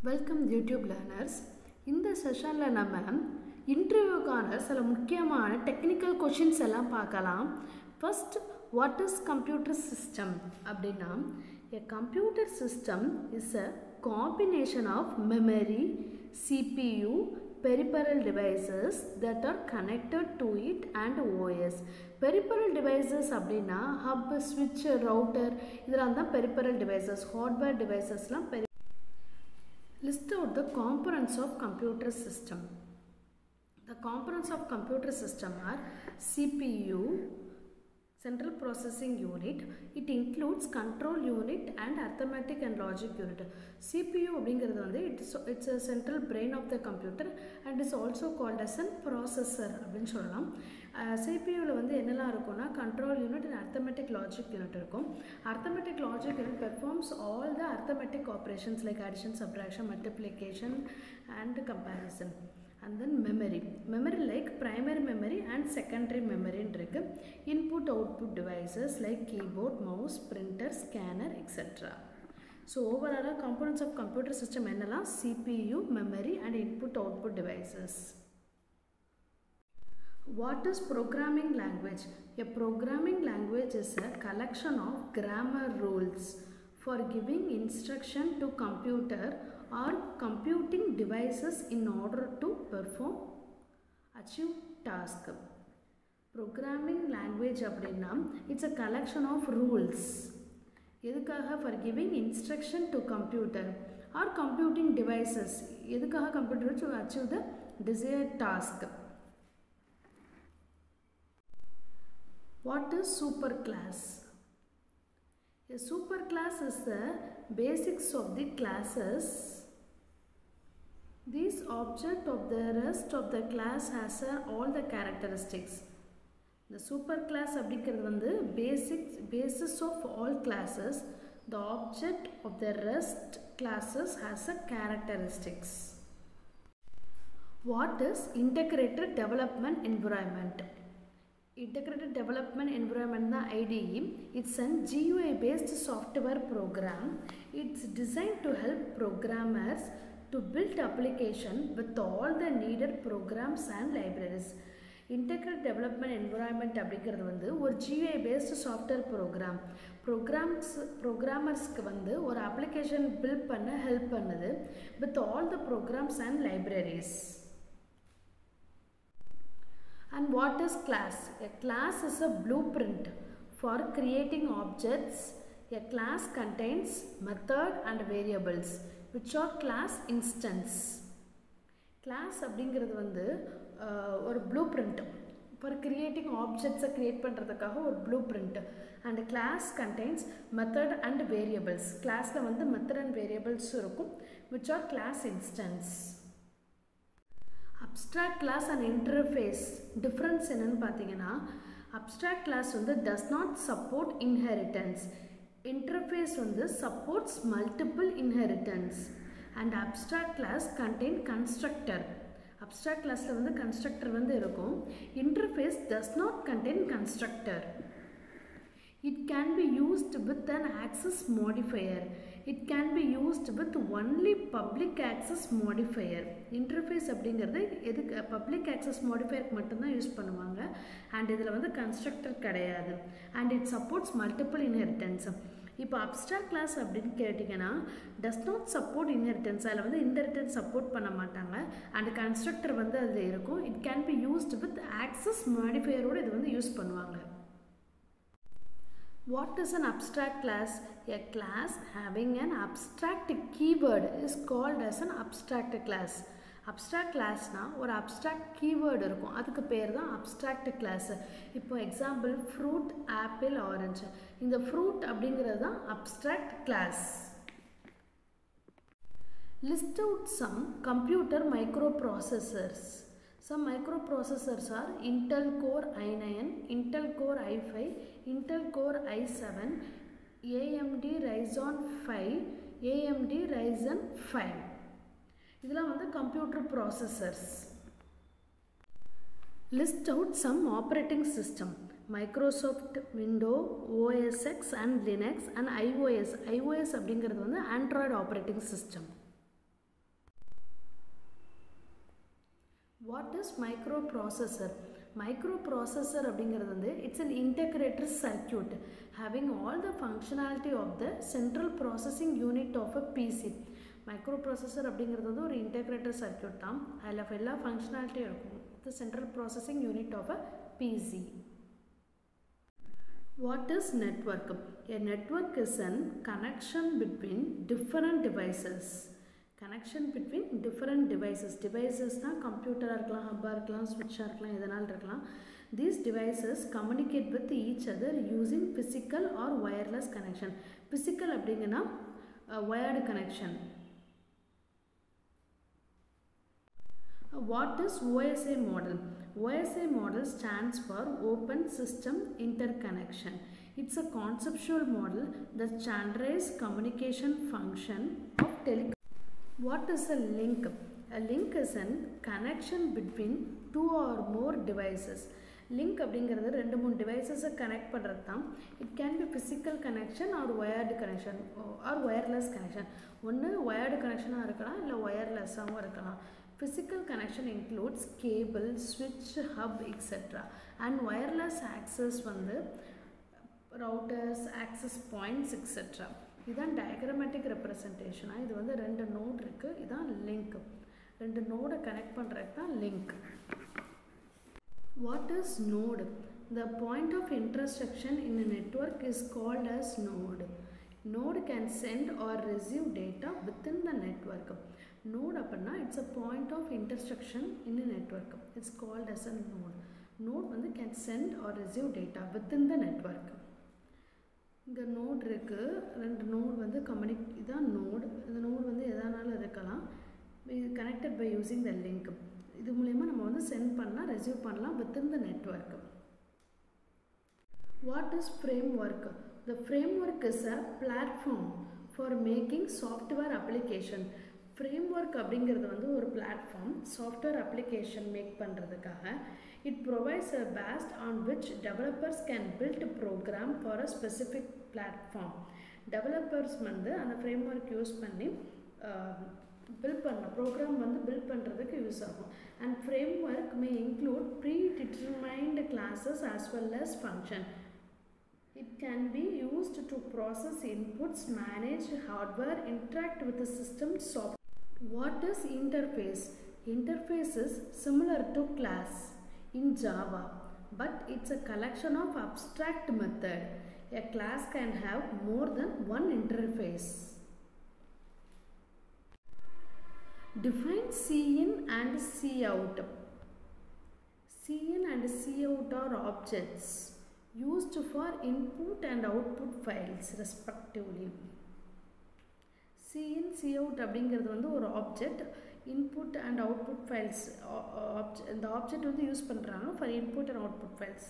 Welcome YouTube learners. இந்த செஷனில் நம்ம இன்டர்வியூக்கான சில முக்கியமான டெக்னிக்கல் கொஷின்ஸ் எல்லாம் பார்க்கலாம். First, what is computer system அப்படின்னா, a computer system is a combination of memory, CPU, peripheral devices that are connected to it and OS. Peripheral devices அப்படின்னா hub, switch, router இதெல்லாம் தான் peripheral devices. Hardware devicesலாம் List out the components of computer system. The components of computer system are CPU, Central Processing Unit. It includes control unit and arithmetic and logic unit. CPU அப்படிங்கிறது வந்து it's a central brain of the computer and is also called as a processor அப்படின்னு சொல்லலாம். CPUல வந்து என்னெல்லாம் இருக்கும்னா control unit and arithmetic logic unit இருக்கும். Arithmetic logic unit performs all the arithmetic operations like addition, subtraction, multiplication and comparison. And then memory like primary memory and secondary memory இருக்கு. Input output devices like keyboard, mouse, printer, scanner, etc. So overall components of computer system என்னெல்லாம் CPU, memory and input output devices. What is programming language? A programming language is a collection of grammar rules for giving instruction to computer or computing devices in order to achieve task. Programming language அப்படின்னா it's a collection of rules. எதுக்காக? For giving instruction to computer or computing devices. எதுக்காக? computer to achieve the desired task. What is superclass? A superclass is the basics of the classes. These object of the rest of the class has all the characteristics. The superclass அப்படிங்கிறது வந்து basis of all classes. The object of the rest classes has a characteristics. What is integrated development environment? Integrated Development Environment the IDE. It's a GUI based software program. It's designed to help programmers to build application with all the needed programs and libraries. Integrated Development Environment அப்படிங்கிறது வந்து ஒரு GUI based software program. Programmersக்கு வந்து ஒரு application build பண்ண help பண்ணுது with all the programs and libraries. And what is class? A class is a blueprint for creating objects. A class contains method and variables which are class instance. Class அப்படிங்கிறது வந்து ஒரு blueprint for creating objects create பண்றதுக்காக ஒரு blueprint. And class contains method and variables. Classல வந்து method and variables இருக்கும் which are class instance. Abstract class and interface difference என்னன்னு பார்த்தீங்கன்னா, abstract class வந்து does not support inheritance. Interface வந்து supports multiple inheritance. And abstract class contain constructor. Abstract classல வந்து constructor வந்து இருக்கும். Interface does not contain constructor. It can be used with an access modifier. It can be used with only public access modifier. Interface அப்படிங்கிறது எதுக்கு public access modifier மட்டும்தான் use பண்ணுவாங்க. And இதில் வந்து constructor கிடையாது. And it supports multiple inheritance. இப்போ abstract class அப்படின்னு கேட்டிங்கன்னா டஸ் நாட் சப்போர்ட் இன்ஹெரிட்டன்ஸ். அதில் வந்து இன்ஹெரிட்டன்ஸ் சப்போர்ட் பண்ண மாட்டாங்க. அண்ட் கன்ஸ்ட்ரக்டர் வந்து அதில் இருக்கும். It can be used with access மாடிஃபையரோடு இது வந்து யூஸ் பண்ணுவாங்க. What is an abstract class? A class having an abstract keyword is called as an abstract class. Abstract class na ஒரு abstract keyword இருக்கும். அதுக்கு பேர் தான் abstract class. இப்போ example fruit, apple, orange. இந்த fruit அப்படிங்கிறது தான் abstract class. List out some computer microprocessors. Some microprocessors are Intel Core i9, Intel Core i5, Intel Core i7, AMD Ryzen 5, AMD Ryzen 5. இதெல்லாம் வந்து computer processors. List out some operating system. Microsoft Windows, OS X and Linux and iOS. iOS அப்படிங்கிறது வந்து Android operating system. What is microprocessor? Microprocessor அப்படிங்கிறது வந்து it's an integrated circuit having all the functionality of the central processing unit of a PC. Microprocessor அப்படிங்கிறது வந்து ஒரு integrated circuit தான். அதில் எல்லா functionality இருக்கும். The central processing unit of a PC. What is network? A network is a connection between different devices. Connection between different devices. Devices na computer இருக்கலாம், hub இருக்கலாம், switch இருக்கலாம், எதனால் இருக்கலாம். These devices communicate with each other using physical or wireless connection. Physical அப்படிங்கன்னா wired connection. What is OSI model? OSI model stands for Open System Interconnection. It's a conceptual model that standardizes communication function of telecom. What is a link? A link is a connection between two or more devices. Link அப்படிங்கிறது ரெண்டு மூணு டிவைசஸை connect பண்ணுறது தான். It can be physical connection or wired connection or wireless connection. ஒன்று wired கனெக்ஷனாக இருக்கலாம், இல்லை ஒயர்லெஸ்ஸாகவும் இருக்கலாம். Physical connection includes cable, switch, hub, etc. And wireless access வந்து routers, access points, etc. இதுதான் diagrammatic representation. இது வந்து ரெண்டு நோட் இருக்கு, இதுதான் லிங்க். ரெண்டு நோடை கனெக்ட் பண்ணுறதுக்கு தான் link. What is node? The point of intersection in a network is called as node. Node can send or receive data within the network. Node அப்படின்னா it's a point of intersection in a network. It's called as a node. Node வந்து can send or receive data within the network. இங்கே note இருக்குது, ரெண்டு note வந்து இதான் node. இந்த node வந்து எதனாலும் இருக்கலாம். Connected by using the link. இது மூலயமா நம்ம வந்து சென்ட் பண்ணலாம், ரிசீவ் பண்ணலாம் within the network. What is framework? The framework is a platform for making software application. Framework அப்படிங்கிறது வந்து ஒரு பிளாட்ஃபார்ம் சாஃப்ட்வேர் அப்ளிகேஷன் மேக் பண்ணுறதுக்காக. It provides a base on which developers can build program for a specific platform. Developers வந்து அந்த framework use பண்ணி build பண்ண program வந்து build பண்ணுறதுக்கு யூஸ் ஆகும். And framework may include predetermined classes as well as function. It can be used to process inputs, manage hardware, interact with the system software. What is interface? Interface is similar to class in Java, but it's a collection of abstract method. A class can have more than one interface. Define Cin and Cout. Cin and Cout are objects used for input and output files respectively. Cin, Cout அப்படிங்கிறது வந்து ஒரு object. Input and output files இந்த object வந்து use பண்ணுறாங்க for input and output files.